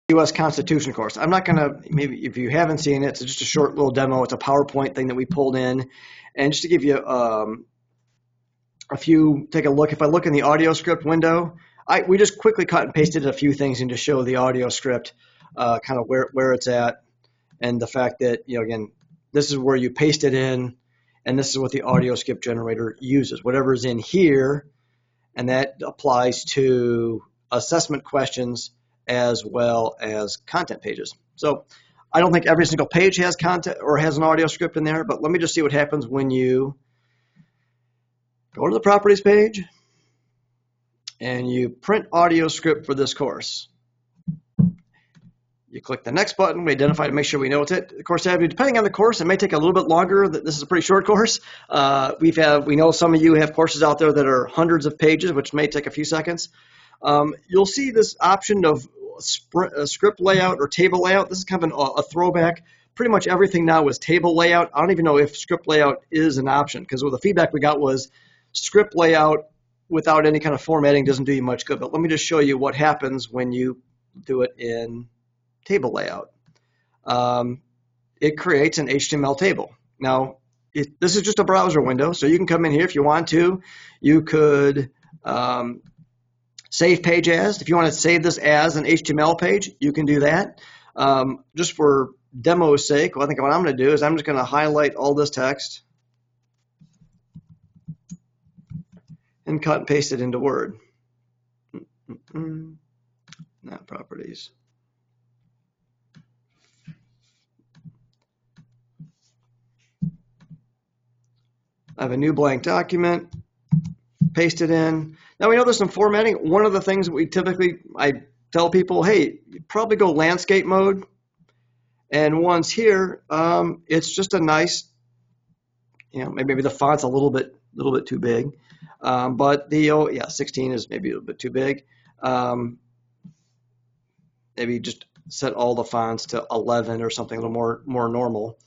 U.S. Constitution course. I'm not going to, maybe if you haven't seen it, it's just a short little demo. It's a PowerPoint thing that we pulled in. And just to give you a few, take a look. If I look in the audio script window, we just quickly cut and pasted a few things in to show the audio script, kind of where it's at, and the fact that, again, this is where you paste it in, and this is what the audio script generator uses. Whatever's in here, and that applies to assessment questions as well as content pages. So I don't think every single page has content or has an audio script in there, but let me just see what happens when you go to the properties page and you print audio script for this course. You click the next button, we identify to make sure we know it's it. Of course, depending on the course, it may take a little bit longer. This is a pretty short course. We know some of you have courses out there that are hundreds of pages, which may take a few seconds. You'll see this option of script layout or table layout. This is kind of a throwback. Pretty much everything now is table layout. I don't even know if script layout is an option, because the feedback we got was script layout without any kind of formatting doesn't do you much good. But let me just show you what happens when you do it in table layout. It creates an HTML table. Now, this is just a browser window, so you can come in here if you want to. You could save page as. If you want to save this as an HTML page, you can do that. Just for demo's sake, I think what I'm going to do is I'm just going to highlight all this text and cut and paste it into Word. Not properties. I have a new blank document, paste it in. Now we know there's some formatting. One of the things that I tell people, hey, you probably go landscape mode. And once here, it's just a nice, maybe the font's a little bit too big. But 16 is maybe a little bit too big. Maybe just set all the fonts to 11 or something a little more normal.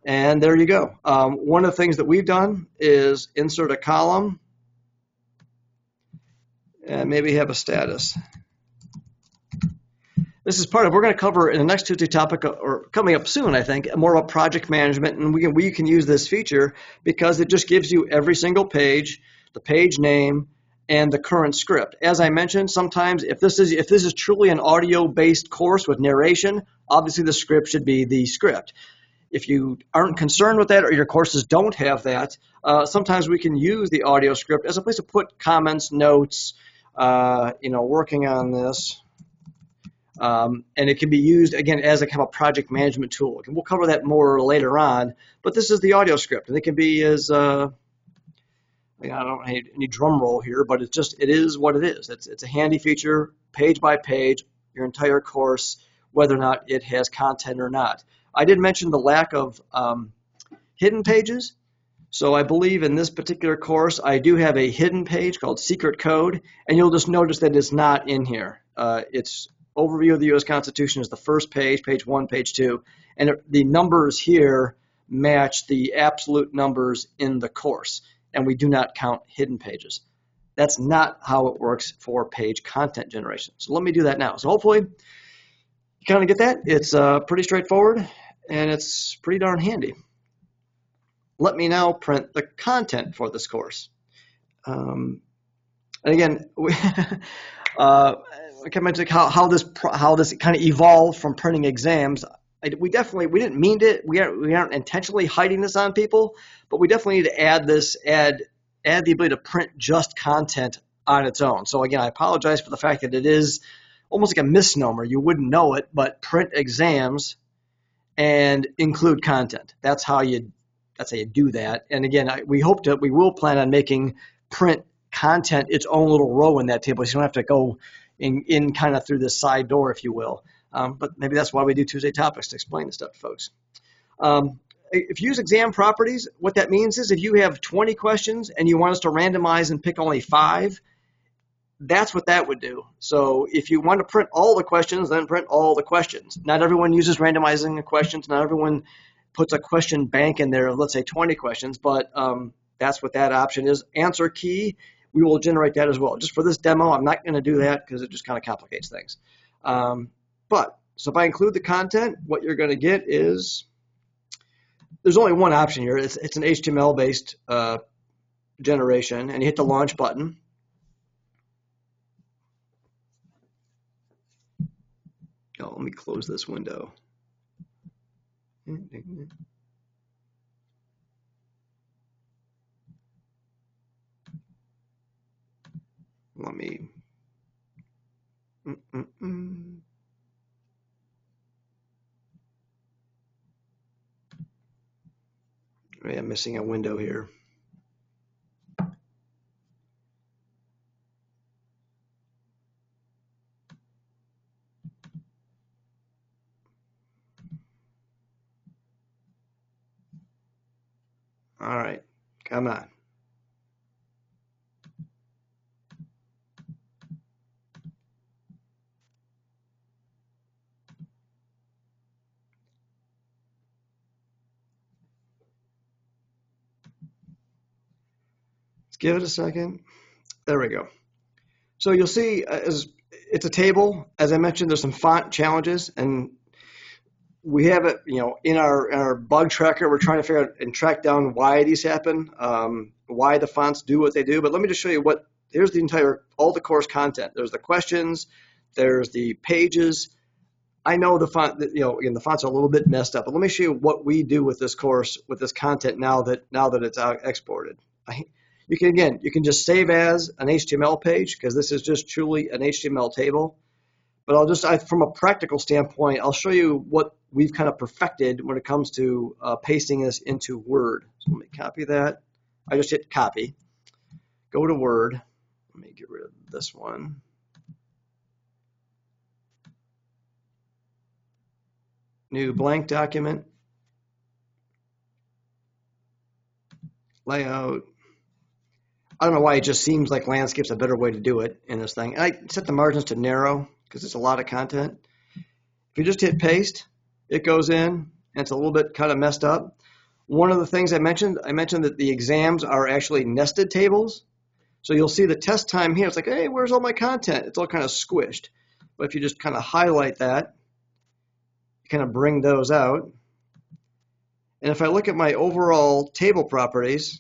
And there you go. One of the things that we've done is insert a column and maybe have a status. This is part of, we're going to cover in the next Tuesday topic, or coming up soon, I think, more about project management. And we can use this feature because it just gives you every single page, the page name, and the current script. As I mentioned, sometimes if this is truly an audio-based course with narration, obviously the script should be the script. If you aren't concerned with that, or your courses don't have that, sometimes we can use the audio script as a place to put comments, notes, working on this. And it can be used, again, as a kind of project management tool. And we'll cover that more later on. But this is the audio script. And it can be as, I don't need any drum roll here, but it is what it is. It's a handy feature, page by page, your entire course, whether or not it has content or not. I did mention the lack of hidden pages. So I believe in this particular course, I do have a hidden page called Secret Code, and you'll just notice that it's not in here. It's Overview of the U.S. Constitution is the first page, page 1, page 2, and the numbers here match the absolute numbers in the course, and we do not count hidden pages. That's not how it works for page content generation. So let me do that now. So hopefully you kind of get that. It's pretty straightforward, and it's pretty darn handy. Let me now print the content for this course. And again, I can mention how this kind of evolved from printing exams. We didn't mean to. We aren't intentionally hiding this on people, but we definitely need to add the ability to print just content on its own. So again, I apologize for the fact that it is almost like a misnomer. You wouldn't know it, but print exams and include content. That's how you do that. And again, we will plan on making print content its own little row in that table, so you don't have to go in kind of through this side door, if you will. But maybe that's why we do Tuesday topics, to explain this stuff to folks. If you use exam properties, what that means is if you have 20 questions and you want us to randomize and pick only 5, that's what that would do. So if you want to print all the questions, then print all the questions. Not everyone uses randomizing the questions. Not everyone puts a question bank in there of, let's say, 20 questions, but that's what that option is. Answer key, we will generate that as well. Just for this demo, I'm not going to do that because it just kind of complicates things. But So if I include the content, what you're going to get is, there's only one option here. It's an HTML-based generation, and you hit the launch button. Oh, let me close this window. Let me. I'm missing a window here. All right, come on. Let's give it a second. There we go. So you'll see it's a table. As I mentioned, there's some font challenges, and we have it, in our bug tracker. We're trying to figure out and track down why these happen, why the fonts do what they do. But let me just show you here's all the course content. There's the questions, there's the pages. I know the font, again, the fonts are a little bit messed up, but let me show you what we do with this course, with this content now that it's exported. You can just save as an HTML page, because this is just truly an HTML table. But from a practical standpoint, I'll show you what we've kind of perfected when it comes to pasting this into Word. So let me copy that. I just hit copy. Go to Word. Let me get rid of this one. New blank document. Layout. I don't know why it just seems like landscape's a better way to do it in this thing. And I set the margins to narrow because it's a lot of content. If you just hit paste, it goes in, and it's a little bit kind of messed up. One of the things I mentioned that the exams are actually nested tables. So you'll see the test time here. It's like, hey, where's all my content? It's all kind of squished. But if you just kind of highlight that, you kind of bring those out. And if I look at my overall table properties,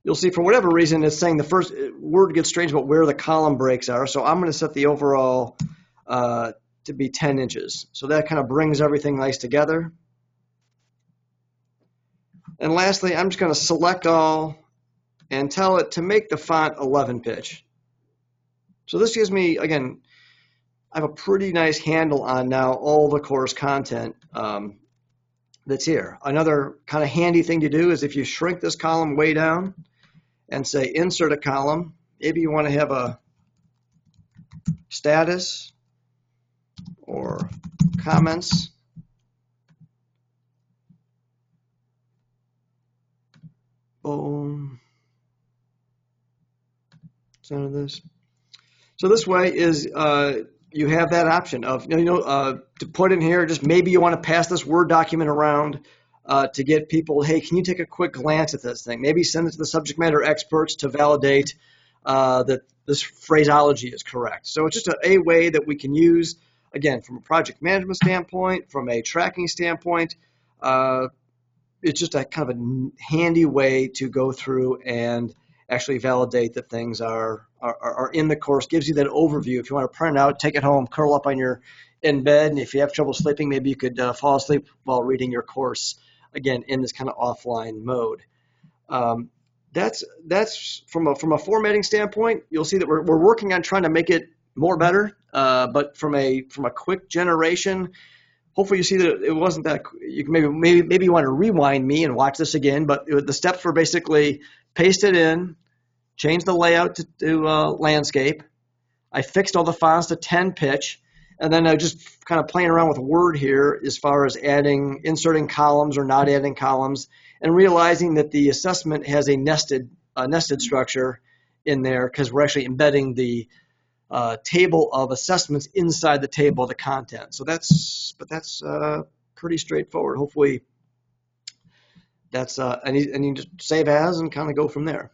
you'll see for whatever reason it's saying the first word gets strange about where the column breaks are. So I'm going to set the overall to be 10 inches. So that kind of brings everything nice together. And lastly, I'm just going to select all and tell it to make the font 11 pitch. So this gives me, again, I have a pretty nice handle on now all the course content that's here. Another kind of handy thing to do is if you shrink this column way down and say insert a column, maybe you want to have a status or comments. Boom. Center this. So this way is you have that option of to put in here. Just maybe you want to pass this Word document around to get people. Hey, can you take a quick glance at this thing? Maybe send it to the subject matter experts to validate that this phraseology is correct. So it's just a way that we can use, again, from a project management standpoint, from a tracking standpoint. It's just a kind of a handy way to go through and actually validate that things are in the course. Gives you that overview. If you want to print it out, take it home, curl up in bed, and if you have trouble sleeping, maybe you could fall asleep while reading your course, again, in this kind of offline mode. That's from a formatting standpoint. You'll see that we're working on trying to make it more better, but from a quick generation, hopefully you see that it wasn't that. You can maybe you want to rewind me and watch this again, but the steps were basically paste it in, change the layout to landscape. I fixed all the fonts to 10 pitch, and then I just kind of playing around with Word here as far as inserting columns or not adding columns, and realizing that the assessment has a nested structure in there because we're actually embedding the table of assessments inside the table of the content. So that's pretty straightforward. Hopefully that's and you just save as and kind of go from there.